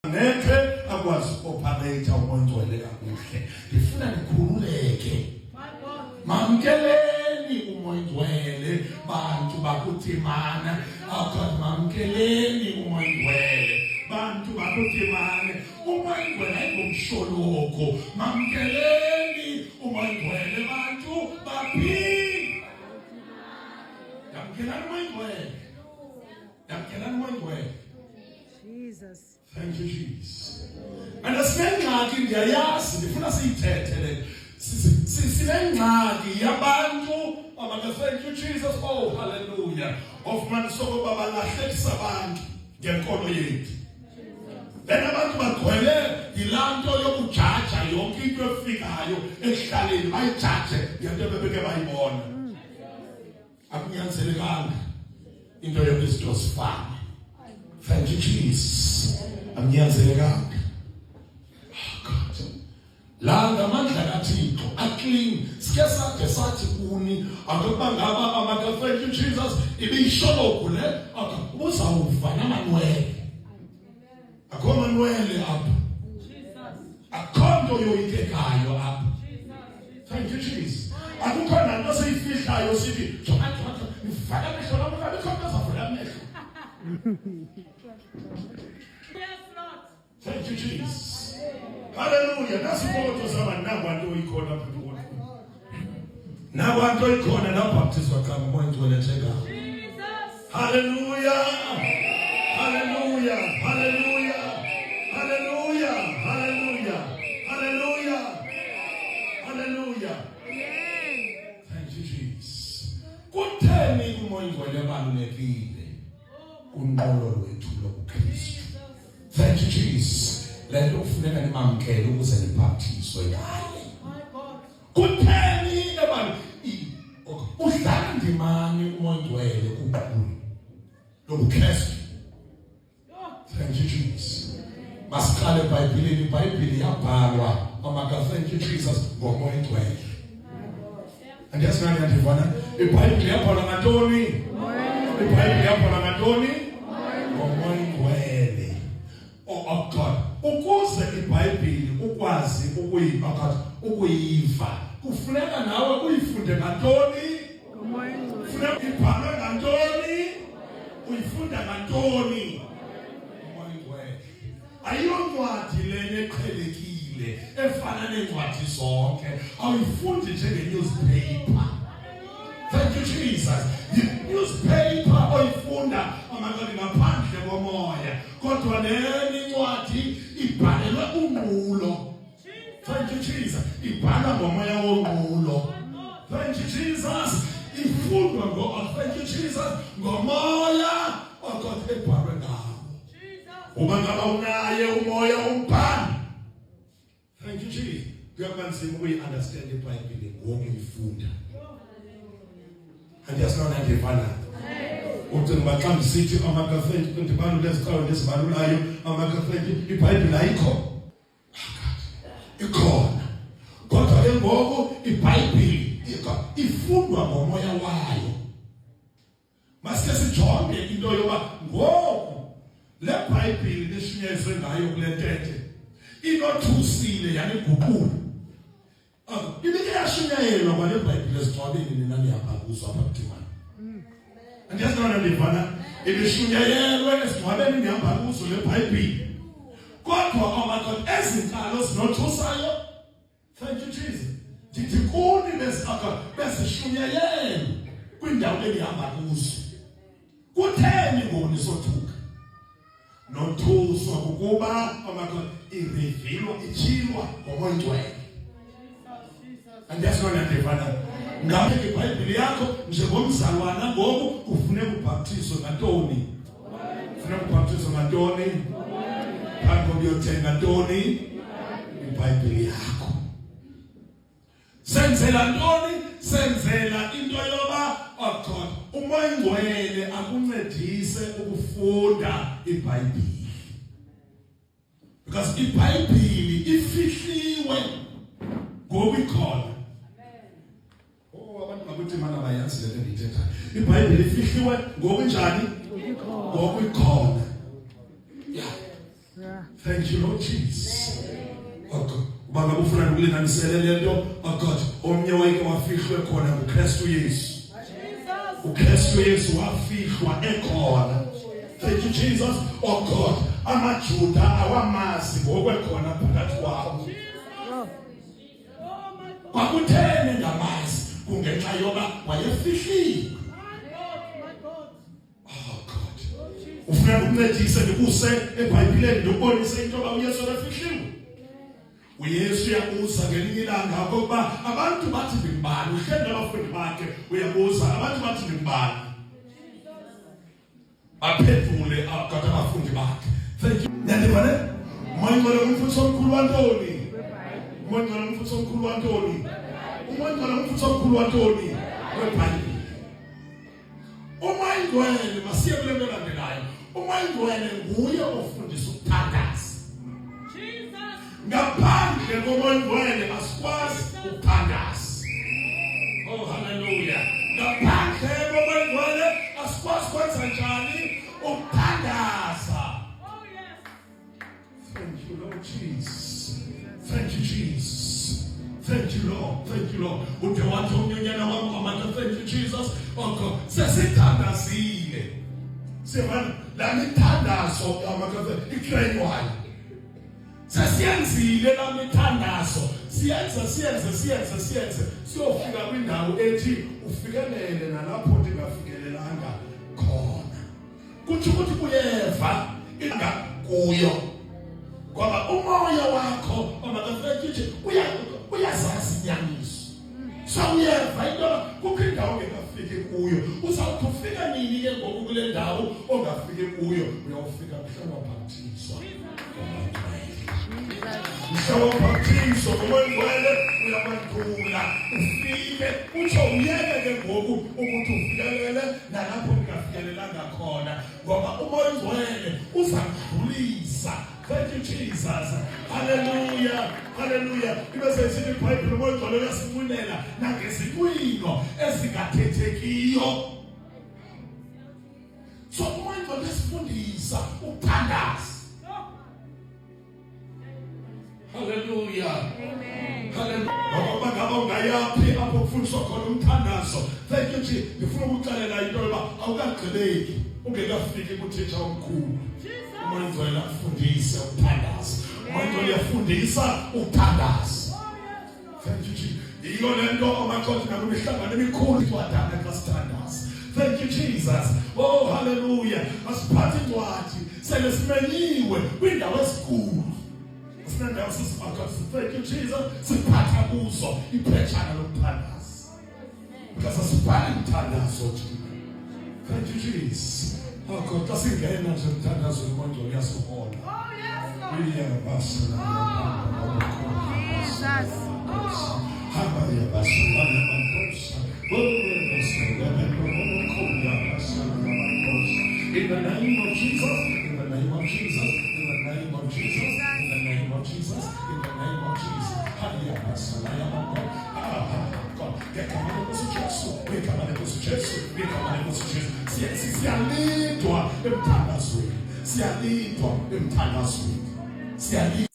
ngeke akwazi operate umoya ongcwele kakuhle. Ngifuna nikhululeke. Mamkeleni umoya ongcwele bantu bakuthimana. God mamkeleni umoya ongcwele bantu bakuthimana. Umoya ongcwele ayingomsholoko. Mamkeleni umoya ongcwele bantu baphila. Yamkelani umoya ongcwele. Yamkelani umoya ongcwele. Jesus. Thank you, Jesus. And asinengxaki ndiyayazi ndifuna siyithethe le. Sinengxaki yabantu abaka thank you Jesus. Oh hallelujah. Ofumana sokuba balahlekisa abantu ngenkolo yethu. Then abantu bagcwele yilanto yokujaja yonke into efikayo ehlaleni bayijaje ngento ebebeke bayibona. Akunyanzelekanga into yokuzisto sifane. Thank you Jesus. Akunyanzelekanga. God. La ngamandla kaThixo aclean sike sakhe sathi kuni akuba ngaba amaka thank you Jesus ibisholoku le akuzawufa namanwele. Akho manwele apha. Akho nto yoyikekayo apha. Thank you Jesus. Akukho nanto seyifihlayo sithi jonga ifaka amehlo lami ngabe khona zavula amehlo. Yes, Lord. Thank you Jesus. Hallelujah. Nasiboto sama nabantu ikhona phambi kwakho. Nabantu ikhona nabaptizwa kama umoya ongcwele njeka. Jesus. Hallelujah. Hallelujah. Hallelujah. Hallelujah. Hallelujah. Hallelujah. Hallelujah. Thank you Jesus. Kutheni umoya ongcwele balulekile kunqolo lwethu lokuKristu. Thank you Jesus. Lento kufuneka nimamkele ukuze nibhaptizwe ngaye. Kutheni abantu udlala ndimani umoya ongcwele kuNkulunkulu lokuKristu. Thank you Jesus. Masiqale eBhayibhelini, iBhayibheli yabhalwa amaka thank you Jesus ngomoya ongcwele. Andiyazana ndivana iBhayibheli yabhalwa ngantoni? iBhayibheli yabhalwa ngantoni? Ngomoya ongcwele. Oh God. Ukuze iBhayibheli ukwazi ukuyiva kufuneka nawe uyifunde ngantoni? Kufuneka ibhalwe ngantoni? Uyifunda ngantoni? Umoya ongcwele. Ayiyoncwadi lena eqhelekile efana nencwadi zonke. Awuyifundi njenge-newspaper. Thank you Jesus. Newspaper oyifunda amagama ngaphandle komoya. Kodwa lena incwadi ibhalelwe unqulo. Thank you Jesus. Ibhalwa ngomoya wonqulo. Thank you Jesus. Ifundwa thank you Jesus ngomoya oKade ebhalwe ngawo. Uma ngaba unaye umoya umbhali. Thank you Jesus. Kuyabanzima ukuyi-understand iBhayibheli ngokuyifunda. Andiyasona ndivana. Uthi ngibaxa ngisithi amakafenti ndibalo leziqalo lezibalulayo amakafenti iBhayibheli ayikho. Ikhona. Kodwa ke ngoku iBhayibheli ifundwa ngomoya wayo. Masike sijonge into yoba ngoku le Bhayibheli leshunyezwe ngayo kule tete inothusile yani guqulu. Ibike yashunyayelwa kwale Bhayibheli esixwabeni nina niyapha kuzo apha kuthimana. Andiyazana ndivana ibishunyayelwe esixwabeni niyapha kuzo le Bhayibheli. Kodwa amadoda ezinkalo zinothusayo. Thank you Jesus. Ndikuni besishunyayelwe kwindawo enihamba kuzo. Kutheni ngoni sothuka? Nothuswa ukuba amadoda irevealwa ichilwa ngomoya ongcwele. Andiyasona ndivana. Ngabe iBhayibheli yakho njengomzalwana ngoku ufune ukubhaptizwa ngantoni? Ufune ukubhaptizwa ngantoni? Phambi uyothenga ntoni? iBhayibheli yakho. Senzela ntoni? Senzela into yoba God umoya ongcwele akuncedise ukufunda iBhayibheli. Because iBhayibheli ifihliwe ngokukhona. Abantu bakuthi mana bayazi le nto ndithetha. iBhayibheli ifihliwe ngokunjani? Ngokukhona. Yeah. Thank you, Lord Jesus. Oh God. Uba ngabe ufuna ukulinganisela lento, oh God, omnye wayeke wafihlwe khona uKristu Yesu. uKristu Yesu wafihlwa ekhona. Thank you, Jesus. Oh God, amaJuda awamazi ngokwekhona phakathi kwabo. Kwakutheni ngamazi kungenxa yoba wayefihliwe. Oh God. Ufuna ukuncedisa ngikuse eBhayibhelini ndibonise into yoba uYesu wayefihliwe. uYesu uyabuza ngelinye ilanga ukuba abantu bathi ndimbani, uhleli nabafundi bakhe uyabuza abantu bathi ndimbani. Aphendule akade abafundi bakhe. Thank you. Nandibane uMangcwele umfutho omkhulu wantoni? uMangcwele umfutho omkhulu wantoni? uMangcwele umfutho omkhulu wantoni? weBhayibheli. uMangcwele masiye kule nto elandelayo. uMangcwele nguye ofundisa ukuthandaza. Ngaphandle koMangcwele asikwazi ukuthandaza. Oh hallelujah. Ngaphandle koMangcwele asikwazi kwenza njani ukuthandaza. Oh yes. Thank you, Lord Jesus. Thank you, Jesus. Thank you, Lord. Thank you, Lord. Ude wathi umnyonyana wami amandla. Thank you, Jesus. Oh God, sesithandazile. Sibani la mithandazo amakhaze itrainwayo. Sesiyenzile la mithandazo. Siyenze. Siyofika kwindawo ethi ufikelele nalapho ndingafikelelanga khona. Kuthi kuyeva ingakuyo. Ngoba umoya wakho amakafekithi uyazazi inyaniso. So uyeva into kukho indawo ongekafiki kuyo. Uzawuthi ufika nini ke ngoku kule ndawo ongafiki kuyo? Uyawufika mhla wabhaptizwa. Mshawabhaptizwa ngoMangcwele uyabandula ufike utsho uyeke ke ngoku ukuthi ufikelele nalapho ungafikelelanga khona ngoba uMangcwele uzakudlulisa. Thank you, Jesus. Hallelujah. Hallelujah. Ibese isithi iBhayibheli uMangcwele uyasifunela nangezikwino ezingathethekiyo. So uMangcwele uyasifundisa ukuthandaza. Hallelujah. Amen. Hallelujah. Ngoba ngaba ungayapi apho kufundiswa khona umthandazo. Thank you Jesus. Ngifuna ukuxelela into yoba awukagqibeki ungekafiki kuThixo omkhulu. uMangcwele afundisa ukuthandaza. uMangcwele uyafundisa ukuthandaza. Thank you Jesus. Yilo lento amakhoti nakumihlangano emikhulu wadana kasithandaza. Thank you Jesus. Oh hallelujah. Asiphathe incwadi sele simenyiwe kwindawo esikhulu. Thank you, Jesus. Siphatha kuzo iphetshana lokuthandaza. Because asibhali umthandazo. Thank you, Jesus. Oh God, asingena nje umthandazo uMangcwele uyasihola. Oh yes, Lord. Jesus. Hamba ya basula namankosi. In the name of Jesus, in the name of Jesus, in the name of Jesus, in the name of Jesus, in the name of Jesus. Hallelujah. God, get come on to Jesus. We come on to Jesus. We come on to Jesus. Sialindwa emthandazweni. Sialindwa emthandazweni. Sialindwa